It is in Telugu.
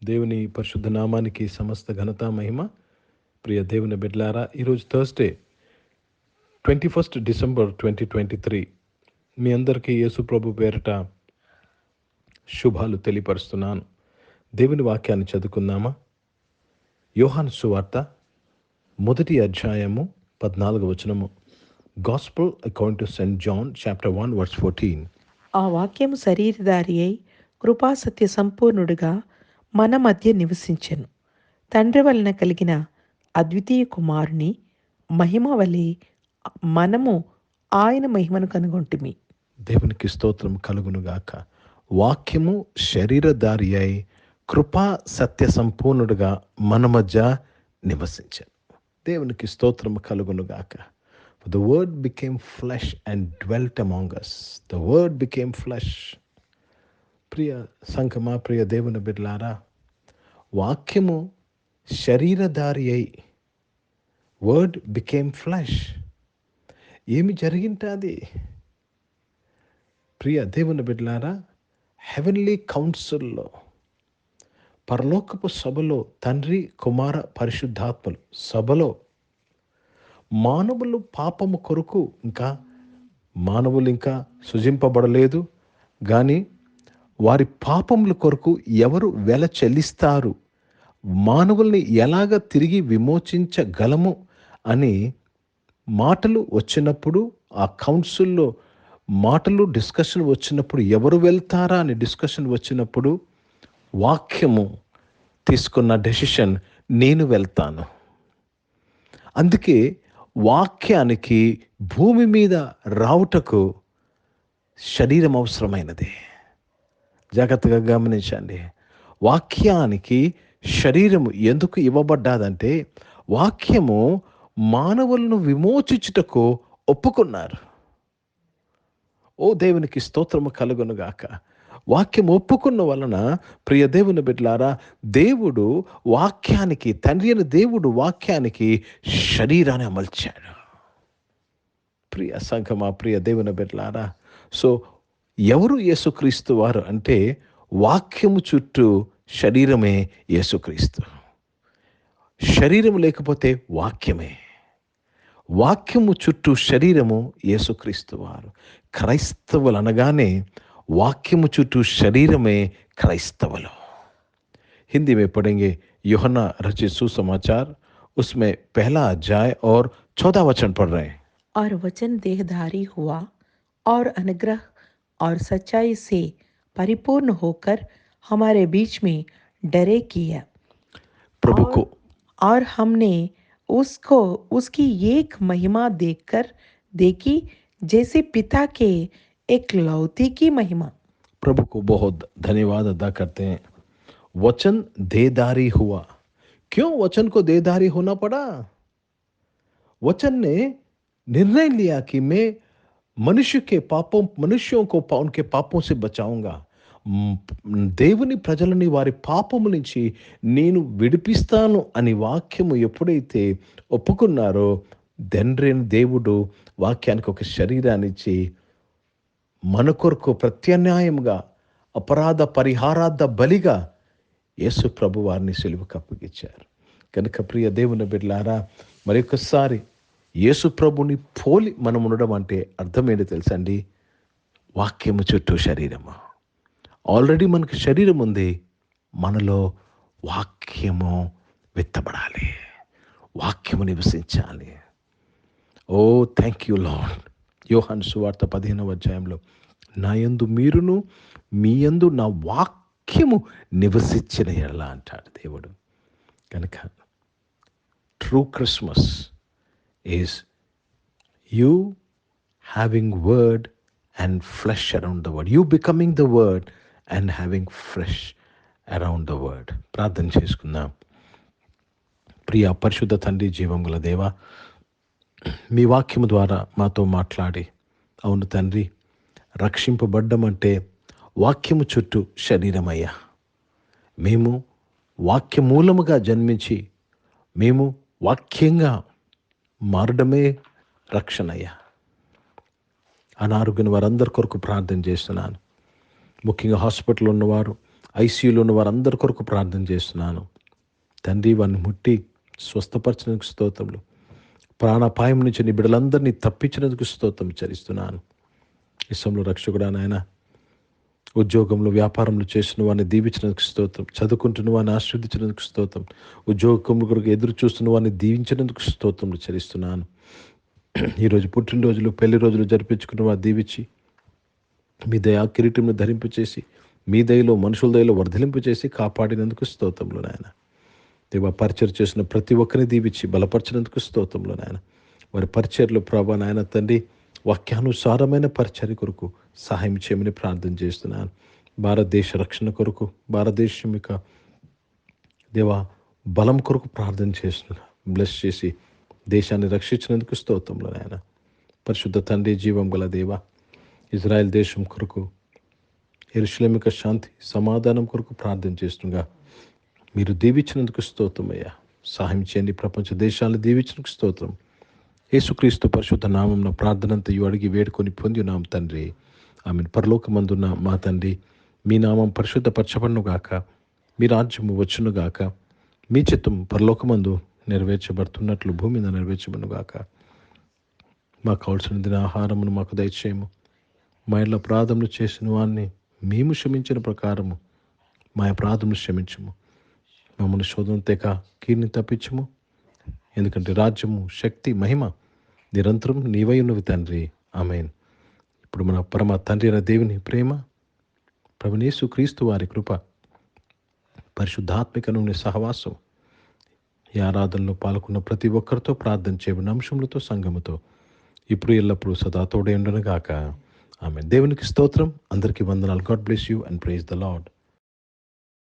దేవుని పరిశుద్ధ నామానికి సమస్త ఘనత మహిమ. ప్రియ దేవుని బిడ్డలారా, ఈరోజు థర్స్డే 21 డిసెంబర్ 2023. మీ అందరికీ యేసు ప్రభు పేరిట శుభాలు తెలియపరుస్తున్నాను. దేవుని వాక్యాన్ని చదువుకుందామా? యోహాను సువార్త 1వ అధ్యాయము 14వ వచనము. Gospel according to Saint John chapter 1 verse 14. ఆ వాక్యము శరీరధారి అయి కృపాసత్య సంపూర్ణుడుగా మన మధ్య నివసించెను. తండ్రి వలన కలిగిన అద్వితీయ కుమారుని మహిమ వలె మనము ఆయన మహిమను కనుగొంటిమి. దేవునికి స్తోత్రం కలుగునుగాక. వాక్యము శరీరధారి అయి కృపా సత్య సంపూర్ణుడుగా మన మధ్య నివసించాను. దేవునికి స్తోత్రం కలుగునుగాక. The word became flesh and dwelt among us. The word became flesh. ప్రియ సంఘమా, ప్రియ దేవుని బిడ్డలారా, వాక్యము శరీరధారి అయి వర్డ్ బికేమ్ ఫ్లెష్. ఏమి జరిగింటాది? ప్రియ దేవుని బిడ్డలారా, హెవెన్లీ కౌన్సిల్లో, పరలోకపు సభలో, తండ్రి కుమార పరిశుద్ధాత్మలు సభలో మానవులు పాపము కొరకు మానవులు ఇంకా సృజింపబడలేదు, కానీ వారి పాపముల కొరకు ఎవరు వెల చెల్లిస్తారు, మానవుల్ని ఎలాగ తిరిగి విమోచించగలము అని మాటలు వచ్చినప్పుడు, ఆ కౌన్సిల్లో మాటలు డిస్కషన్ వచ్చినప్పుడు, ఎవరు వెళ్తారా అని డిస్కషన్ వచ్చినప్పుడు వాక్యము తీసుకున్న డెసిషన్, నేను వెళ్తాను. అందుకే వాక్యానికి భూమి మీద రావుటకు శరీరం అవసరమైనది. జాగ్రత్తగా గమనించండి. వాక్యానికి శరీరము ఎందుకు ఇవ్వబడ్డాదంటే, వాక్యము మానవులను విమోచించుటకు ఒప్పుకున్నారు. ఓ దేవునికి స్తోత్రము కలుగునుగాక. వాక్యం ఒప్పుకున్న వలన, ప్రియ దేవుని బిడ్డలారా, దేవుడు వాక్యానికి, తండ్రి అయిన దేవుడు వాక్యానికి శరీరాన్ని అమల్చాడు. ప్రియ సంఘమా, ప్రియ దేవుని బిడ్డలారా, సో ఎవరు యేసుక్రీస్తు వారు అంటే, వాక్యము చుట్టూ శరీరమే యేసుక్రీస్తు. శరీరం లేకపోతే వాక్యమే. వాక్యము చుట్టూ శరీరము యేసుక్రీస్తు వారు. క్రైస్తవులు అనగానే వాక్यmu చుట్టూ शरीरमे क्राइस्तवलो. हिंदी में पढ़ेंगे यूहन्ना रचित सुसमाचार, उसमें पहला अध्याय और 14 वचन पढ़ रहे हैं. और वचन देहधारी हुआ और अनुग्रह और सच्चाई से परिपूर्ण होकर हमारे बीच में डरे किया. प्रभु को और हमने उसको उसकी एक महिमा देखी जैसे पिता के एक लौती की महिमा. प्रभु को बहुत धन्यवाद अदा करते हैं. वचन देहधारी हुआ. क्यों वचन को देहधारी होना पड़ा? वचन ने निर्णय लिया कि मैं मनुष्यों को उनके पापों से बचाऊंगा. దేవుని ప్రజలని వారి పాపము నుంచి నేను విడిపిస్తాను అని వాక్యము ఎప్పుడైతే ఒప్పుకున్నారో, తండ్రి దేవుడు వాక్యానికి ఒక శరీరాన్ని ఇచ్చి మన కొరకు ప్రత్యామ్నాయంగా, అపరాధ పరిహారార్థ బలిగా యేసు ప్రభు వారిని సిలువకు అప్పగించారు. కనుక ప్రియ దేవుని బిడ్డలారా, మరొకసారి యేసు ప్రభుని పోలి మనం ఉండడం అంటే అర్థం ఏంటి తెలుసండి? వాక్యము చుట్టూ శరీరము. ఆల్రెడీ మనకు శరీరం ఉంది, మనలో వాక్యము విత్తబడాలి, వాక్యము నివసించాలి. ఓ థ్యాంక్ యూ లార్డ్. యోహాను సువార్త 15వ అధ్యాయంలో, నా యందు మీరును మీ యందు నా వాక్యము నివసించిన ఎలా అంటాడు దేవుడు. కనుక true Christmas is you having word and flesh around the word, you becoming the word and having flesh around the word. ప్రార్థన చేసుకుందాం. ప్రియ పరిశుద్ధ తండ్రి, జీవం గల దేవా, మీ వాక్యము ద్వారా మాతో మాట్లాడి, అవును తండ్రి, రక్షింపబడ్డం అంటే వాక్యము చుట్టూ శరీరమయ్యా. మేము వాక్యమూలముగా జన్మించి మేము వాక్యంగా మారడమే రక్షణయ్యా. అనారోగ్యం వారందరి కొరకు ప్రార్థన చేస్తున్నాను. ముఖ్యంగా హాస్పిటల్లో ఉన్నవారు, ఐసీయూలో ఉన్న వారందరి కొరకు ప్రార్థన చేస్తున్నాను తండ్రి. వారిని ముట్టి స్వస్థపరచినందుకు స్తోత్రములు. ప్రాణాపాయం నుంచి నీ బిడ్డలందరినీ తప్పించినందుకు స్తోత్రం చెల్లిస్తున్నాను. ఈ సమయంలో రక్షకుడా నాయన, ఉద్యోగంలో వ్యాపారంలో చేసిన వారిని దీవించినందుకు స్తోత్రం. చదువుకుంటున్న వారిని ఆశీర్వదించినందుకు స్తోత్రం. ఉద్యోగం కొరకు ఎదురు చూస్తున్న వారిని దీవించినందుకు స్తోత్రములు చెల్లిస్తున్నాను. ఈరోజు పుట్టినరోజులు, పెళ్లి రోజులు జరిపించుకున్న వారు దీవించి మీ దయా కిరీటంను ధరింపచేసి, మీ దయలో మనుషుల దయలో వర్ధలింపచేసి కాపాడినందుకు స్తోత్రములు నాయన. దేవా, పరిచయం చేసిన ప్రతి ఒక్కరిని దీవించి బలపరిచినందుకు స్తోత్రములు నాయన. వారి పరిచర్లో ప్రభా నాయన తండ్రి, వాక్యానుసారమైన పరిచర్య కొరకు సహాయం చేయమని ప్రార్థన చేస్తున్నాను. భారతదేశ రక్షణ కొరకు, భారతదేశం యొక్క దేవా బలం కొరకు ప్రార్థన చేస్తున్నా. బ్లెస్ చేసి దేశాన్ని రక్షించినందుకు స్తోత్రములు నాయన. పరిశుద్ధ తండ్రి, జీవం గల దేవా, ఇజ్రాయెల్ దేశం కొరకు, యెరూషలేము యొక్క శాంతి సమాధానం కొరకు ప్రార్థన చేస్తుండగా మీరు దీవించినందుకు స్తోత్రమయ్యా. సహాయం చేయండి. ప్రపంచ దేశాలను దీవించినందుకు స్తోత్రం. యేసుక్రీస్తు పరిశుద్ధ నామమున ప్రార్థనంతయు అడిగి వేడుకొని పొంది ఉన్నాం తండ్రి. ఆమెను. పరలోకమందున్న మా తండ్రి, మీ నామం పరిశుద్ధపరచబడునుగాక, మీ రాజ్యము వచ్చునుగాక, మీ చిత్తం పరలోకమందు నెరవేర్చబడుతున్నట్లు భూమి మీద నెరవేర్చబడునుగాక. మాకు కావలసిన దిన ఆహారమును మాకు దయచేయము. మా ఇళ్ళ అపరాధములు చేసిన వారిని మేము క్షమించిన ప్రకారము మా అపరాధములు క్షమించము. మమ్మల్ని శోధన తెక కీడుని తప్పించము. ఎందుకంటే రాజ్యము, శక్తి, మహిమ నిరంతరం నీవై ఉన్నవి తండ్రి. ఆమేన్. ఇప్పుడు మన పరమ తండ్రి అయిన దేవుని ప్రేమ, ప్రభువైన యేసుక్రీస్తు వారి కృప, పరిశుద్ధాత్మిక సహవాసం, ఈ ఆరాధనలో పాల్గొన్న ప్రతి ఒక్కరితో, ప్రార్థన చేయబడిన అంశములతో, సంఘముతో ఇప్పుడు ఎల్లప్పుడూ సదా తోడే ఉండును గాక. ఆమేన్. దేవునికి స్తోత్రం. అందరికీ వందనాలు. God bless you and praise the lord.